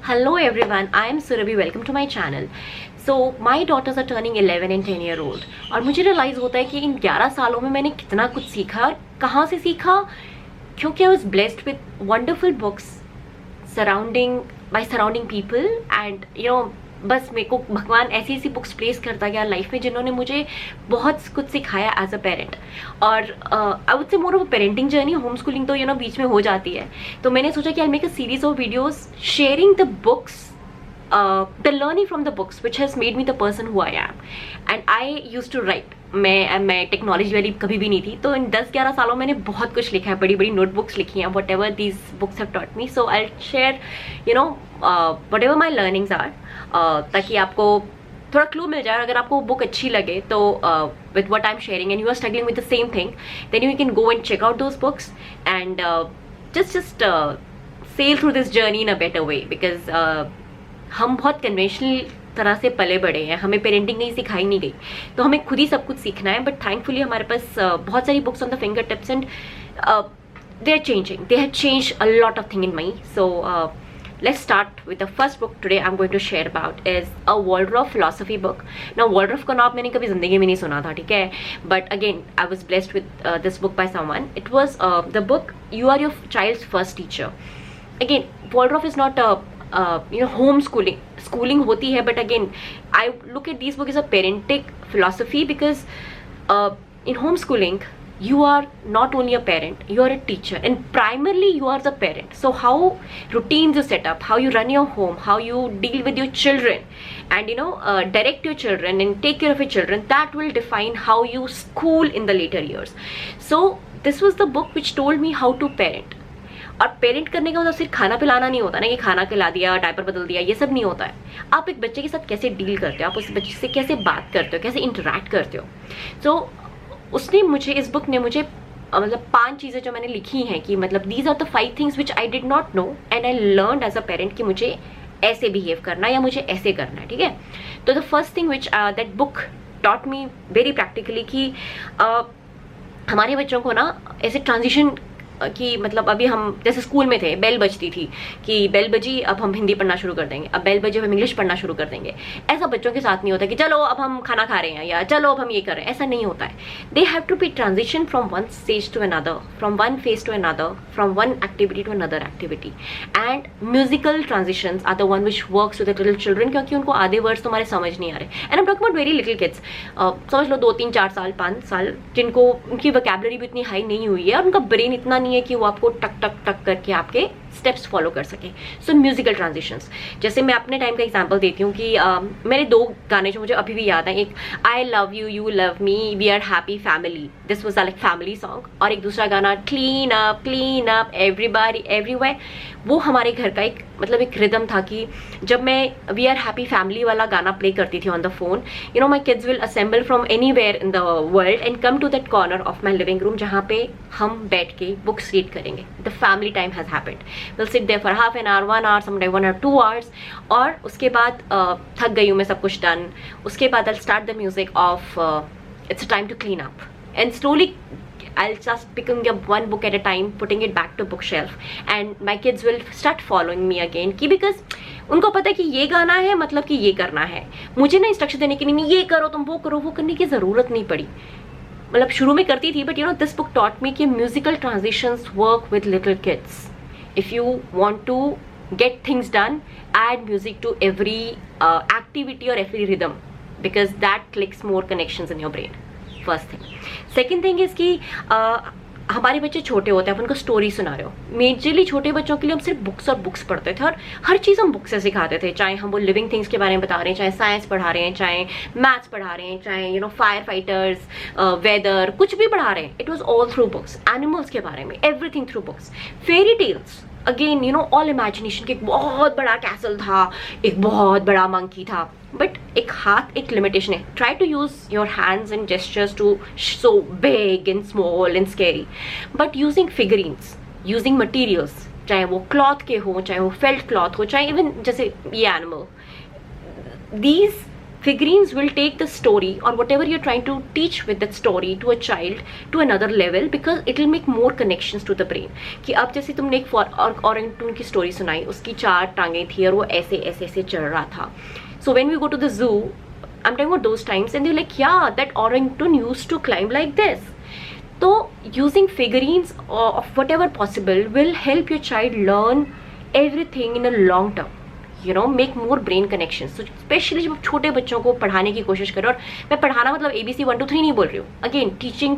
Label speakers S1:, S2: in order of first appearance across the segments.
S1: Hello everyone, I am Surabhi. Welcome to my channel. So my daughters are turning 11 and 10 year old और मुझे realise होता है कि इन 11 सालों में मैंने कितना कुछ सीखा और कहाँ से सीखा, क्योंकि I was blessed with wonderful books by surrounding people and बस मेरे को भगवान ऐसी ऐसी बुक्स प्लेस करता गया लाइफ में जिन्होंने मुझे बहुत कुछ सिखाया एज अ पेरेंट. और I would say more of parenting journey, home schooling तो बीच में हो जाती है. तो मैंने सोचा कि I make a series of videos sharing the books, the learning from the books which has made me the person who I am. And I used to write. मैं टेक्नोलॉजी वाली कभी भी नहीं थी, तो इन 10-11 सालों मैंने बहुत कुछ लिखा है, बड़ी बड़ी नोटबुक्स लिखी हैं, whatever these books have taught me. So I share whatever my learnings are, ताकि आपको थोड़ा क्लू मिल जाए. अगर आपको बुक अच्छी लगे तो with what I am sharing and you are struggling with the same thing, then you can go and check out those books and just sail through this journey in a better way. Because हम बहुत conventional तरह से पले बड़े हैं, हमें parenting नहीं सिखाई नहीं गई, तो हमें खुद ही सब कुछ सीखना है. बट थैंकफुली हमारे पास बहुत सारी books on the finger tips and they have changed a lot of thing in me. So let's start with the first book today I'm going to share about is a Waldorf philosophy book. Now Waldorf का नाम मैंने कभी जिंदगी में नहीं सुना था, ठीक है, but again I was blessed with this book by someone. It was the book You Are Your Child's First Teacher. Again, Waldorf is not home schooling होती है, but again I look at this book as a parenting philosophy because in homeschooling you are not only a parent, you are a teacher, and primarily you are the parent. So how routines you set up, how you run your home, how you deal with your children, and direct your children and take care of your children, that will define how you school in the later years. So this was the book which told me how to parent. और parent करने का मतलब सिर्फ खाना पिलाना नहीं होता ना, कि खाना खिला दिया, डायपर बदल दिया, ये सब नहीं होता है. आप एक बच्चे के साथ कैसे डील करते हो, आप उस बच्चे से कैसे बात करते हो, कैसे इंटरेक्ट करते हो. सो उसने मुझे, इस बुक ने मुझे मतलब 5 चीज़ें जो मैंने लिखी हैं कि मतलब these are the 5 things which I did not know and I learned as a parent कि मुझे ऐसे बिहेव करना है या मुझे ऐसे करना है, ठीक है. तो the first thing which that book taught me very practically कि हमारे बच्चों को ना ऐसे ट्रांजिशन कि मतलब अभी हम जैसे स्कूल में थे, बेल बजती थी कि बेल बजी अब हम हिंदी पढ़ना शुरू कर देंगे, अब बेल बजी अब हम इंग्लिश पढ़ना शुरू कर देंगे. ऐसा बच्चों के साथ नहीं होता कि चलो अब हम खाना खा रहे हैं या चलो अब हम ये कर रहे हैं, ऐसा नहीं होता है. They have to be transition from one stage to another, from one phase to another, from one activity to another activity. And musical transitions are the one which works with the little children, क्योंकि उनको आधे words तुम्हारे समझ नहीं आ रहे. And I am talking about very little kids, समझ लो 2, 3, 4 साल, 5 साल, जिनको उनकी वोकैबुलरी भी इतनी हाई नहीं हुई है और उनका ब्रेन इतना नहीं है कि वो आपको टक टक टक करके आपके स्टेप्स फॉलो कर सके. सो म्यूजिकल ट्रांजिशंस, जैसे मैं अपने टाइम का एग्जांपल देती हूँ कि मेरे 2 गाने जो मुझे अभी भी याद हैं, एक I love you, you love me, we are happy family, this was like family song, और एक दूसरा गाना क्लीन अप एवरीबॉडी एवरीवेयर. वो हमारे घर का एक रिदम था कि जब मैं वी आर हैप्पी फैमिली वाला गाना प्ले करती थी on the phone, my kids will assemble from anywhere in the world and come to that corner of my living room जहाँ पे हम बैठ के बुक्स रीड करेंगे. The family time has happened. Will sit there for half an hour, 1 hour, sometime 1 or 2 hours. और उसके बाद थक गई हूँ मैं, सब कुछ डन. उसके बाद I start the music of it's time to clean up and slowly I'll just picking up one book at a time, putting it back to bookshelf, and my kids will start following me again. कि because उनको पता है कि ये गाना है मतलब कि ये करना है. मुझे ना इंस्ट्रक्शन देने की नहीं, ये करो तुम, वो करो, वो करने की ज़रूरत नहीं पड़ी. मतलब शुरू में करती थी, but this book taught me कि musical transitions work with little kids. If you want to get things done, add music to every activity or every rhythm, because that clicks more connections in your brain. First thing. Second thing is कि हमारे बच्चे छोटे होते हैं, आप उनको story सुना रहे हो. मेजरली छोटे बच्चों के लिए हम सिर्फ बुक्स और बुक्स पढ़ते थे और हर चीज़ हम बुक से सिखाते थे, चाहे हम वो लिविंग थिंग्स के बारे में बता रहे हैं, चाहे साइंस पढ़ा रहे हैं, चाहे मैथ्स पढ़ा रहे हैं, चाहे फायर फाइटर्स, वेदर, कुछ भी पढ़ा रहे हैं. It was all through books. Animals के बारे में, everything through books. Fairy tales, again all imagination के एक बहुत बड़ा कैसल था, एक बहुत बड़ा मंकी था, बट एक हाथ एक लिमिटेशन है. Try to use your hands and gestures to so big and small and scary, but using figurines, using materials, चाहे वो क्लॉथ के हो, चाहे वो फेल्ट क्लॉथ हो, चाहे इवन जैसे ये animal, these figurines will take the story or whatever you're trying to teach with that story to a child to another level, because it will make more connections to the brain. कि अब जैसे तुमने एक orangutan की story सुनाई, उसकी 4 टांगें थी और वो ऐसे ऐसे ऐसे चल रहा था. So when we go to the zoo, I'm talking about those times, and they're like, yeah, that orangutan used to climb like this. So using figurines of whatever possible will help your child learn everything in a long term. You know, make more brain connections. So especially जब छोटे बच्चों को पढ़ाने की कोशिश करो, और मैं पढ़ाना मतलब ABC 1 2 3 नहीं बोल रही हूँ. अगेन टीचिंग,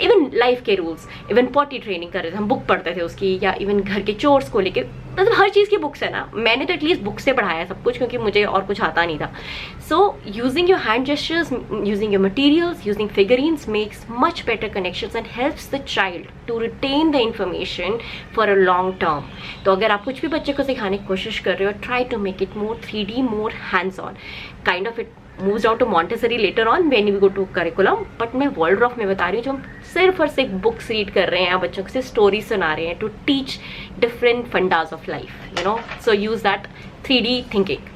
S1: इवन लाइफ के रूल्स, इवन पॉटी ट्रेनिंग कर रहे थे हम, बुक पढ़ते थे उसकी, या इवन घर के चोर्स को लेके, मतलब हर चीज़ की बुक्स है ना. मैंने तो एटलीस्ट बुक से पढ़ाया सब कुछ, क्योंकि मुझे और कुछ आता नहीं था. So using your hand gestures, using your materials, using figurines makes much better connections and helps the child to retain the information for a long term. तो अगर आप कुछ भी बच्चे को सिखाने की कोशिश कर रहे हो, try to make it more 3D, more hands-on. Kind of it moves down to Montessori later on when we go to curriculum. But मैं Waldorf में बता रही हूँ, जो हम सिर्फ और सिर्फ बुक्स रीड कर रहे हैं या बच्चों को स्टोरी सुना रहे हैं, to teach different fundas of life, you know. So use that 3D thinking.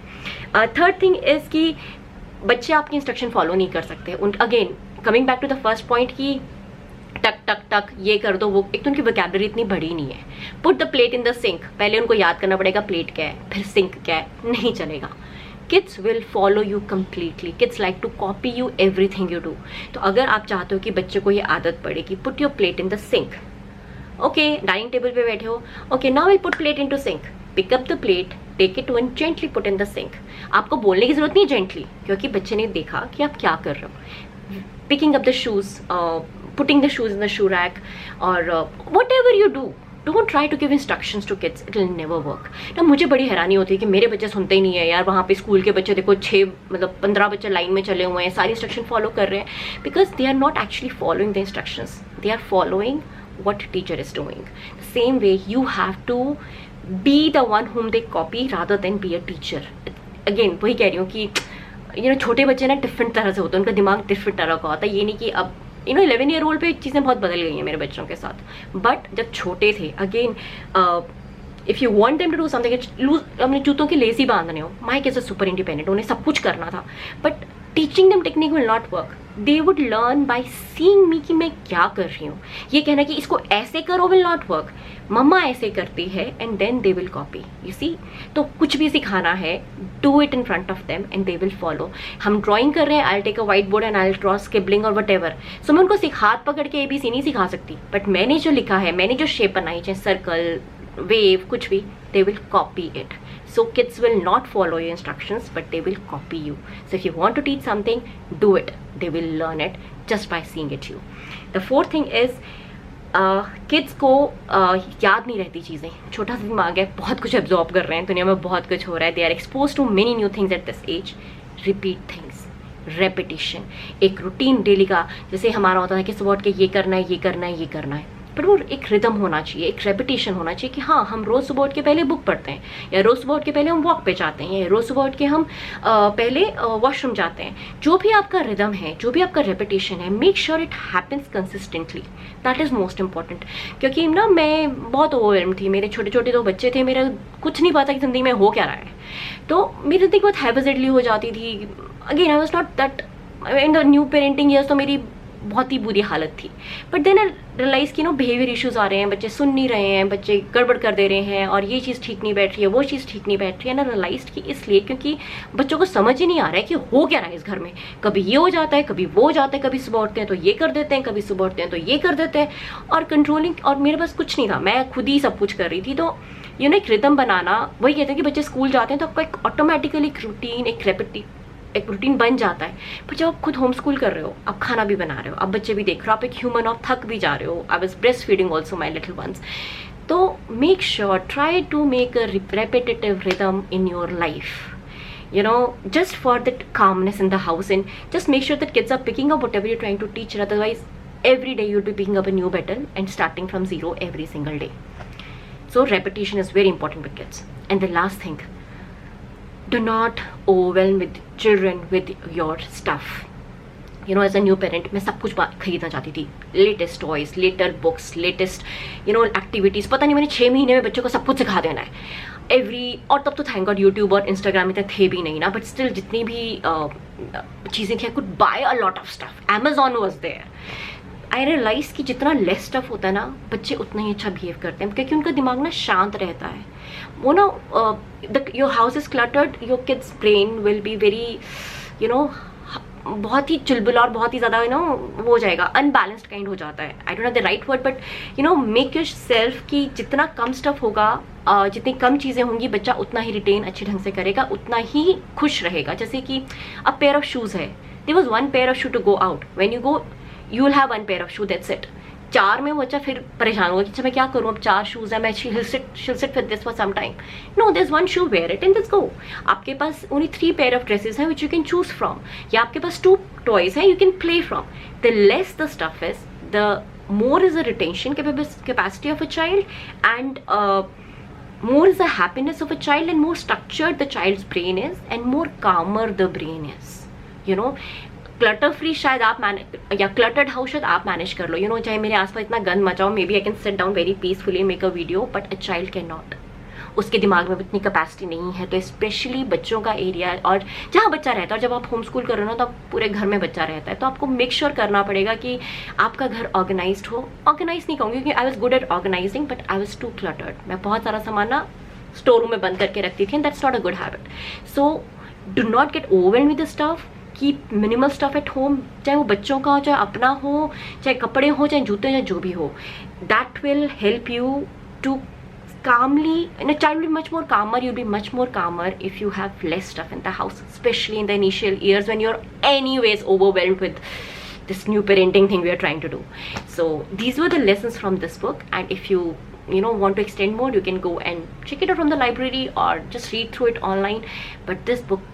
S1: Third thing is कि बच्चे आपकी इंस्ट्रक्शन फॉलो नहीं कर सकते. Again coming back to the first point कि टक टक टक ये कर दो, वो एक तो उनकी वोकैबुलरी इतनी बड़ी नहीं है. Put the plate in the sink, पहले उनको याद करना पड़ेगा प्लेट क्या है, फिर सिंक क्या है, नहीं चलेगा. Kids will follow you completely. Kids like to copy you everything you do. तो अगर आप चाहते हो कि बच्चे को ये आदत पड़े कि put your plate in the sink, okay, dining table पे बैठे हो, okay, now will put plate into sink, pick up the plate, take it and gently put in the sink. आपको बोलने की जरूरत नहीं जेंटली, क्योंकि बच्चे ने देखा कि आप क्या कर रहे हो. Picking up the shoes, putting the shoes in the shoe rack, or whatever you do, don't try to give instructions to kids. It will never work. ना मुझे बड़ी हैरानी होती है कि मेरे बच्चे सुनते ही नहीं है यार. वहाँ पे स्कूल के बच्चे देखो 15 बच्चे लाइन में चले हुए हैं, सारी इंस्ट्रक्शन फॉलो कर रहे हैं, because they are not actually following the instructions, they are following what teacher is doing. The same way you have to be the one whom they copy rather than be a teacher. Again वही कह रही हूँ कि छोटे बच्चे ना different तरह से होते हैं, उनका दिमाग डिफरेंट तरह का होता है. ये नहीं कि अब 11 ईयर ओल्ड पे चीज़ें बहुत बदल गई हैं मेरे बच्चों के साथ, बट जब छोटे थे, again if you want them to do something, अपने जूतों की लेस ही बांधने हो, my kids are super independent, उन्हें सब कुछ करना था, but teaching them technique will not work. They would learn by seeing me कि मैं क्या कर रही हूँ. ये कहना कि इसको ऐसे करो विल नॉट वर्क. मम्मा ऐसे करती है and then they will copy. You see, तो कुछ भी सिखाना है, do it in front of them and they will follow. हम ड्राइंग कर रहे हैं, I take a white board and I draw scribbling और वट एवर. सो मैं उनको हाथ पकड़ के ABC नहीं सिखा सकती, बट मैंने जो लिखा है, मैंने जो शेप बनाई, चाहे सर्कल, वेव, कुछ भी, they will copy it. So kids will not follow your instructions, but they will copy you. So if you want to teach something, do it. They will learn it just by seeing it you. The fourth thing is kids को याद नहीं रहती चीज़ें. छोटा सा दिमाग है, बहुत कुछ एब्जॉर्ब कर रहे हैं, दुनिया में बहुत कुछ हो रहा है. They are expose to many new things at this age. Repeat things, repetition, एक रूटीन डेली का, जैसे हमारा होता है कि सुबह उठ के ये करना है, ये करना है, ये करना है, पर वो एक रिदम होना चाहिए, एक रेपिटेशन होना चाहिए कि हाँ, हम रोज़ सुबह उठ के पहले बुक पढ़ते हैं, या रोज़ सुबह उठ के पहले हम वॉक पे जाते हैं, या रोज़ सुबह उठ के हम पहले वॉशरूम जाते हैं. जो भी आपका रिदम है, जो भी आपका रेपिटेशन है, make sure it happens consistently. That is most important. क्योंकि ना मैं बहुत ओवरवेल्म थी, मेरे छोटे छोटे 2 बच्चे थे, मेरा कुछ नहीं पता कि ज़िंदगी में हो क्या रहा है, तो मेरी ज़िंदगी बहुत हैबिटेडली हो जाती थी. Again I was not that in the new parenting years, तो मेरी बहुत ही बुरी हालत थी. बट देन आई रियलाइज़ कि बिहेवियर इश्यूज आ रहे हैं, बच्चे सुन नहीं रहे हैं, बच्चे गड़बड़ कर दे रहे हैं, और ये चीज़ ठीक नहीं बैठ रही है, वो चीज़ ठीक नहीं बैठ रही है. ना रियलाइज कि इसलिए क्योंकि बच्चों को समझ ही नहीं आ रहा है कि हो क्या रहा है इस घर में. कभी ये हो जाता है, कभी वो हो जाता है, कभी सुबह उठते हैं तो ये कर देते हैं, कभी सुबह उठते हैं तो ये कर देते हैं, और कंट्रोलिंग. और मेरे पास कुछ नहीं था, मैं खुद ही सब कुछ कर रही थी. तो एक रिदम बनाना, वही कहते हैं कि बच्चे स्कूल जाते हैं तो आपको एक ऑटोमेटिकली एक रूटीन, एक रूटीन बन जाता है. पर जब आप खुद होम स्कूल कर रहे हो, आप खाना भी बना रहे हो, आप बच्चे भी देख रहे हो, आप एक ह्यूमन और थक भी जा रहे हो. I was breast feeding also my little ones. तो make sure, try to make a repetitive rhythm in your life, just for that calmness in the house, and just make sure that kids are picking up whatever you're trying to teach. Otherwise every day you'll be picking up a new battle and starting from zero every single day. So repetition is very important with kids. And the last thing, do not overwhelm with children with your stuff. As a new parent, मैं सब कुछ खरीदना चाहती थी. Latest toys, latest books, latest activities. पता नहीं मैंने 6 महीने में बच्चों को सब कुछ सिखा देना है. और तब तो थैंक गॉड यूट्यूब और इंस्टाग्राम इतने थे भी नहीं ना, बट स्टिल जितनी भी चीज़ें थी, I could buy a lot of stuff, Amazon was there. I realize कि जितना लेस स्टफ होता है ना, बच्चे उतना ही अच्छा बिहेव करते हैं, क्योंकि उनका दिमाग ना शांत रहता है। वो ना your house is cluttered, your kids brain will be very बहुत ही चुलबुल और बहुत ही ज़्यादा वो हो जाएगा, अनबैलेंस्ड काइंड हो जाता है। I don't know the right word, but make your self कि जितना कम स्टफ होगा, जितनी कम चीज़ें होंगी, बच्चा उतना ही रिटेन अच्छे ढंग से करेगा, उतना ही खुश रहेगा। जैसे कि अब पेयर ऑफ शूज़ है, there was one pair of shoe to go out, when you go you will have one pair of shoe, that's it. 4 में वो बच्चा फिर परेशान होगा कि अच्छा मैं क्या करूँ, अब 4 शूज़ है, मैं she'll sit with this for some time. No, there's one shoe, wear it and let's go. आपके पास only 3 pair of dresses हैं which you can choose from, या आपके पास 2 toys हैं you can play from. The less the stuff is, the more is the retention capacity of a child, and more is the happiness of a child, and more structured the child's brain is, and more calmer the brain is. Clutter free शायद आप manage, या cluttered house शायद आप manage कर लो, चाहे मेरे आसपास इतना गंद मचाओ, maybe I can sit down very peacefully make a video, but a child cannot. उसके दिमाग में इतनी कैपेसिटी नहीं है। तो स्पेशली बच्चों का एरिया, और जहाँ बच्चा रहता है, और जब आप होम स्कूल करो ना, तो पूरे घर में बच्चा रहता है, तो आपको मेक श्योर करना पड़ेगा कि आपका घर ऑर्गेनाइज्ड हो। ऑर्गेनाइज नहीं कहूँगी क्योंकि I was good at organizing, but I was too cluttered. मैं बहुत सारा सामान ना स्टोर रूम में बंद करके रखती थी, and that's not a good habit. So do not gate overwhelmed with the stuff, keep minimal stuff at home, चाहे वो बच्चों का हो, चाहे अपना हो, चाहे कपड़े हो, चाहे जूते, या जो भी हो। That will help you to calmly, and a child will be much more calmer, you'll be much more calmer if you have less stuff in the house, especially in the initial years when you're anyways overwhelmed with this new parenting thing we are trying to do. So these were the lessons from this book, and if you want to extend more, you can go and check it out from the library or just read through it online. But this book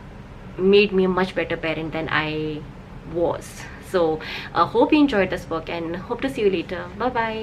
S1: made me a much better parent than I was. So hope you enjoyed this book, and hope to see you later. Bye bye.